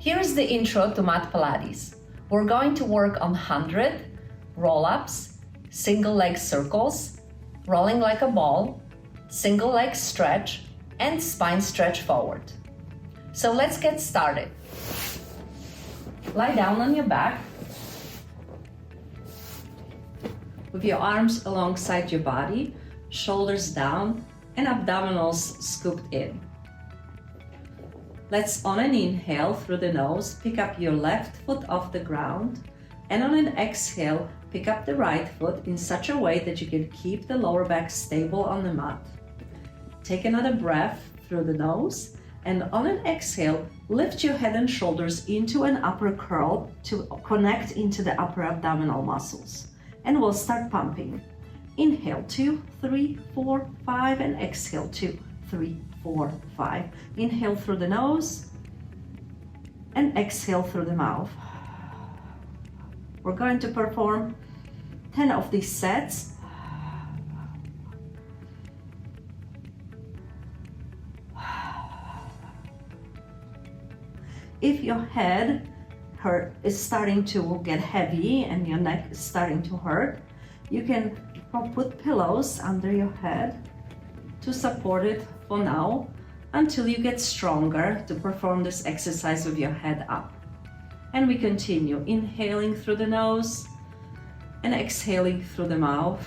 Here's the intro to mat Pilates. We're going to work on 100 roll-ups, single leg circles, rolling like a ball, single leg stretch, and spine stretch forward. So let's get started. Lie down on your back with your arms alongside your body, shoulders down, and abdominals scooped in. Let's, on an inhale through the nose, pick up your left foot off the ground, and on an exhale, pick up the right foot in such a way that you can keep the lower back stable on the mat. Take another breath through the nose, and on an exhale, lift your head and shoulders into an upper curl to connect into the upper abdominal muscles. And we'll start pumping. Inhale, 2, 3, 4, 5, and exhale, 2, 3, 4, 5. Inhale through the nose and exhale through the mouth. We're going to perform 10 of these sets. If your head is starting to get heavy and your neck is starting to hurt, you can put pillows under your head to support it for now until you get stronger to perform this exercise with your head up. And we continue, inhaling through the nose and exhaling through the mouth,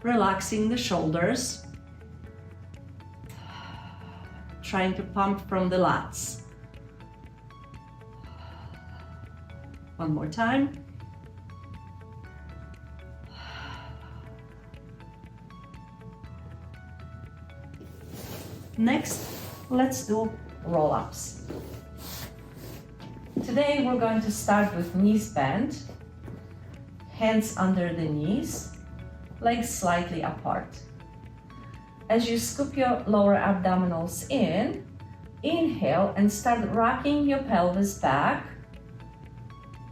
relaxing the shoulders, trying to pump from the lats. One more time. Next, let's do roll-ups. Today we're going to start with knees bent, hands under the knees, legs slightly apart. As you scoop your lower abdominals in, inhale and start rocking your pelvis back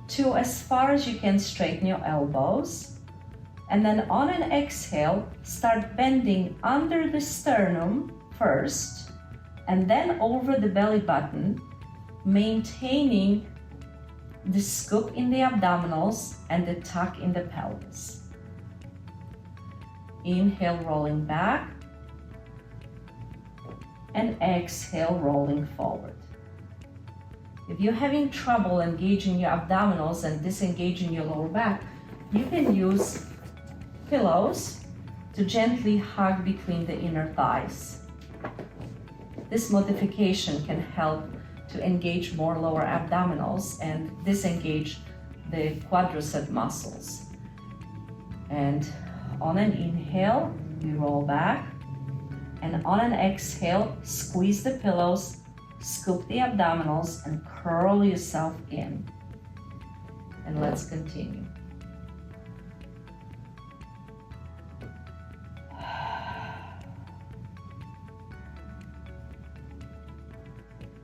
to as far as you can straighten your elbows. And then on an exhale, start bending under the sternum first, and then over the belly button, maintaining the scoop in the abdominals and the tuck in the pelvis. Inhale, rolling back, and exhale, rolling forward. If you're having trouble engaging your abdominals and disengaging your lower back, you can use pillows to gently hug between the inner thighs. This modification can help to engage more lower abdominals and disengage the quadricep muscles. And on an inhale, you roll back, and on an exhale, squeeze the pillows, scoop the abdominals, and curl yourself in. And let's continue.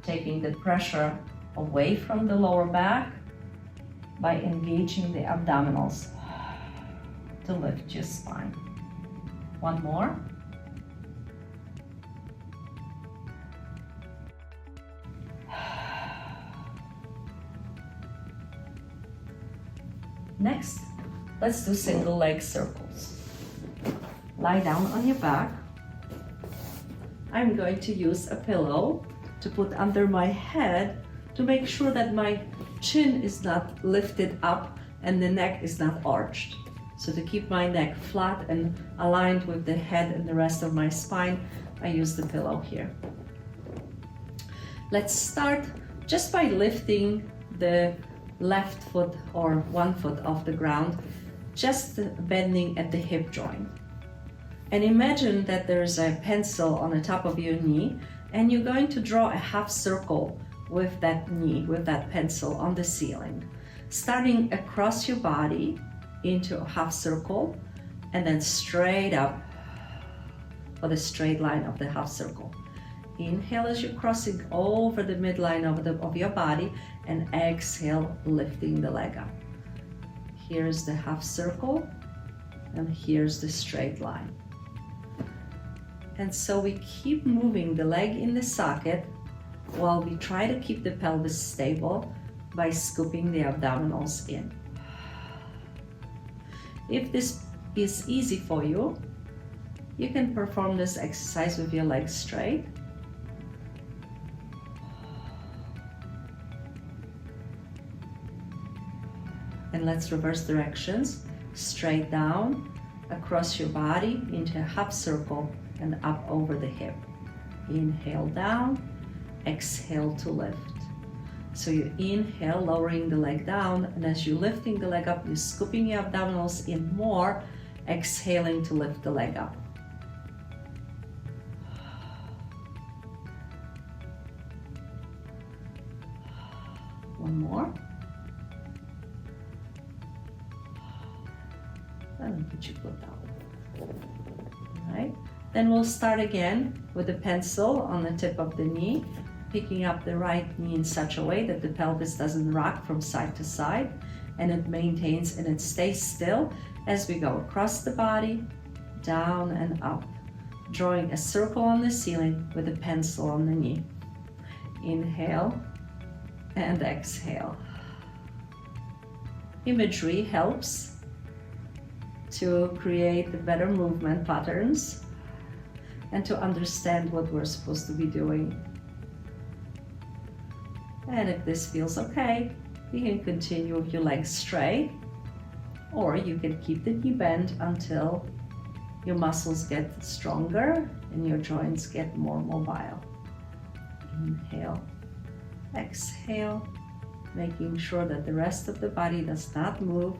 Taking the pressure away from the lower back by engaging the abdominals to lift your spine. One more. Next, let's do single leg circles. Lie down on your back. I'm going to use a pillow to put under my head to make sure that my chin is not lifted up and the neck is not arched. So to keep my neck flat and aligned with the head and the rest of my spine, I use the pillow here. Let's start just by lifting the left foot or one foot off the ground, just bending at the hip joint. And imagine that there's a pencil on the top of your knee, and you're going to draw a half circle with that knee, with that pencil on the ceiling, starting across your body into a half circle, and then straight up for the straight line of the half circle. Inhale as you're crossing over the midline of your body, and exhale, lifting the leg up. Here's the half circle, and here's the straight line. And so we keep moving the leg in the socket while we try to keep the pelvis stable by scooping the abdominals in. If this is easy for you, you can perform this exercise with your legs straight. And let's reverse directions. Straight down, across your body into a half circle and up over the hip. Inhale down, exhale to lift. So you inhale, lowering the leg down, and as you're lifting the leg up, you're scooping your abdominals in more, exhaling to lift the leg up. One more. And put your foot down. All right. Then we'll start again with the pencil on the tip of the knee, picking up the right knee in such a way that the pelvis doesn't rock from side to side, and it maintains and it stays still as we go across the body, down and up, drawing a circle on the ceiling with a pencil on the knee. Inhale and exhale. Imagery helps to create better movement patterns and to understand what we're supposed to be doing. And if this feels okay, you can continue with your legs straight, or you can keep the knee bent until your muscles get stronger and your joints get more mobile. Inhale, exhale, making sure that the rest of the body does not move.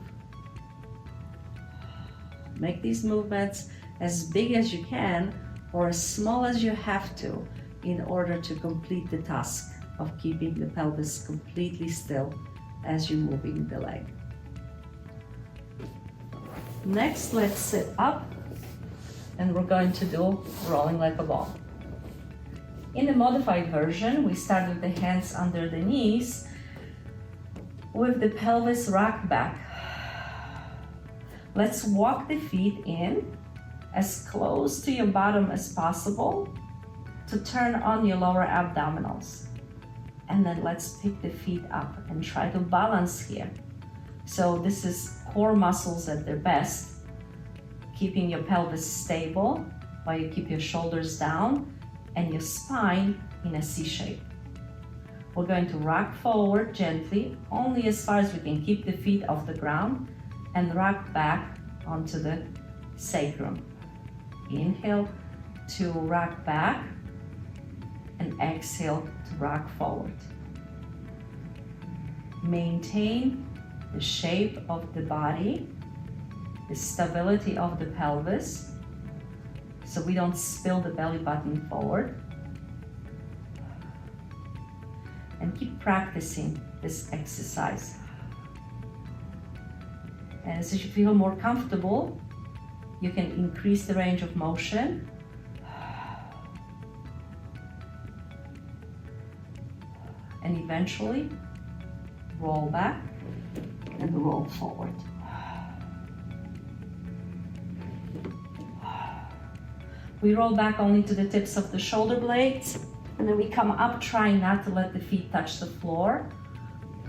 Make these movements as big as you can or as small as you have to in order to complete the task of keeping the pelvis completely still as you're moving the leg. Next, let's sit up and we're going to do rolling like a ball. In the modified version, we start with the hands under the knees with the pelvis rocked back. Let's walk the feet in as close to your bottom as possible to turn on your lower abdominals. And then let's pick the feet up and try to balance here. So this is core muscles at their best, keeping your pelvis stable while you keep your shoulders down and your spine in a C shape. We're going to rock forward gently, only as far as we can keep the feet off the ground, and rock back onto the sacrum. Inhale to rock back and exhale to rock forward. Maintain the shape of the body, the stability of the pelvis, so we don't spill the belly button forward. And keep practicing this exercise. And as you feel more comfortable, you can increase the range of motion. And eventually roll back and roll forward. We roll back only to the tips of the shoulder blades, and then we come up, trying not to let the feet touch the floor,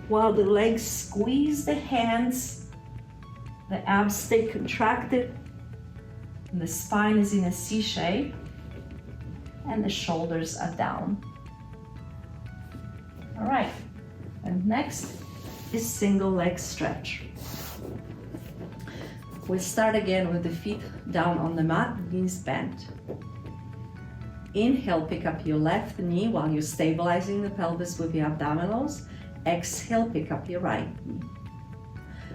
while the legs squeeze the hands, the abs stay contracted, and the spine is in a C shape, and the shoulders are down. All right, and next is single leg stretch. We'll start again with the feet down on the mat, knees bent. Inhale, pick up your left knee while you're stabilizing the pelvis with your abdominals. Exhale, pick up your right knee.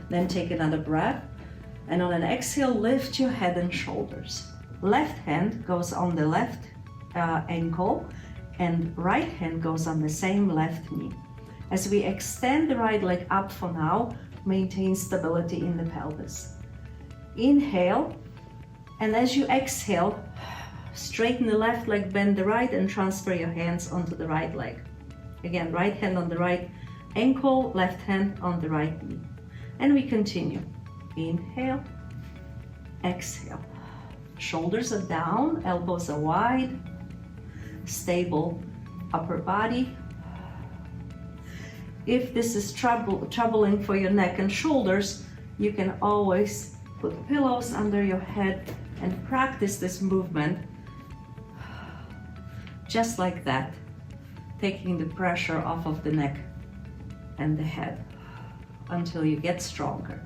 Then take another breath, and on an exhale, lift your head and shoulders. Left hand goes on the left ankle, and right hand goes on the same left knee. As we extend the right leg up for now, maintain stability in the pelvis. Inhale, and as you exhale, straighten the left leg, bend the right, and transfer your hands onto the right leg. Again, right hand on the right ankle, left hand on the right knee. And we continue. Inhale, exhale. Shoulders are down, elbows are wide, stable upper body. If this is troubling for your neck and shoulders, you can always put pillows under your head and practice this movement just like that, taking the pressure off of the neck and the head until you get stronger.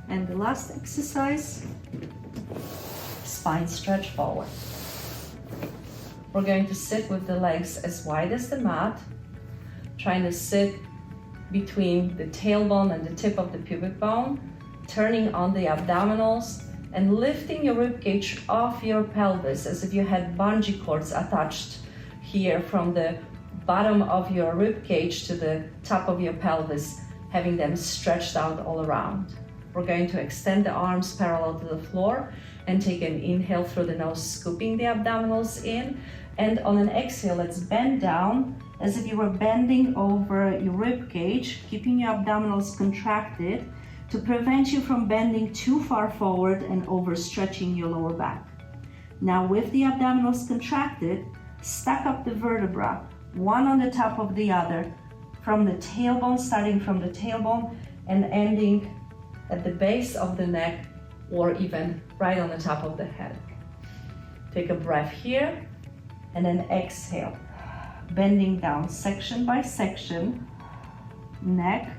And the last exercise, spine stretch forward. We're going to sit with the legs as wide as the mat, trying to sit between the tailbone and the tip of the pubic bone, turning on the abdominals and lifting your ribcage off your pelvis as if you had bungee cords attached here from the bottom of your ribcage to the top of your pelvis, having them stretched out all around. We're going to extend the arms parallel to the floor and take an inhale through the nose, scooping the abdominals in. And on an exhale, let's bend down as if you were bending over your rib cage, keeping your abdominals contracted to prevent you from bending too far forward and overstretching your lower back. Now with the abdominals contracted, stack up the vertebra, one on the top of the other, from the tailbone, starting from the tailbone and ending at the base of the neck or even right on the top of the head. Take a breath here and then exhale, bending down section by section, neck,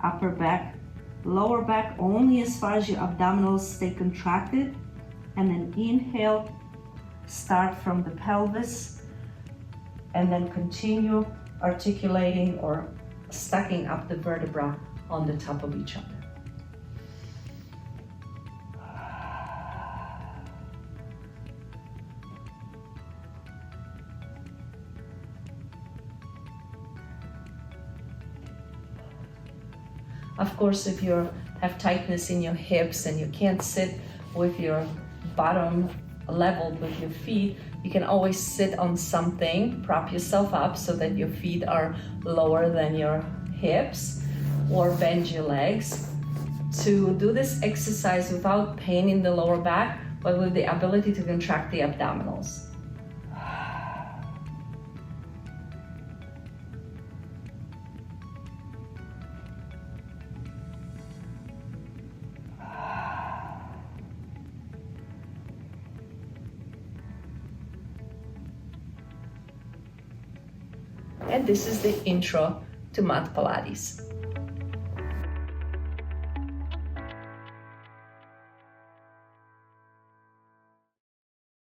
upper back, lower back only as far as your abdominals stay contracted, and then inhale, start from the pelvis and then continue articulating or stacking up the vertebra on the top of each other. Of course, if you have tightness in your hips and you can't sit with your bottom leveled with your feet, you can always sit on something, prop yourself up so that your feet are lower than your hips, or bend your legs. To do this exercise without pain in the lower back, but with the ability to contract the abdominals. And this is the intro to mat Pilates.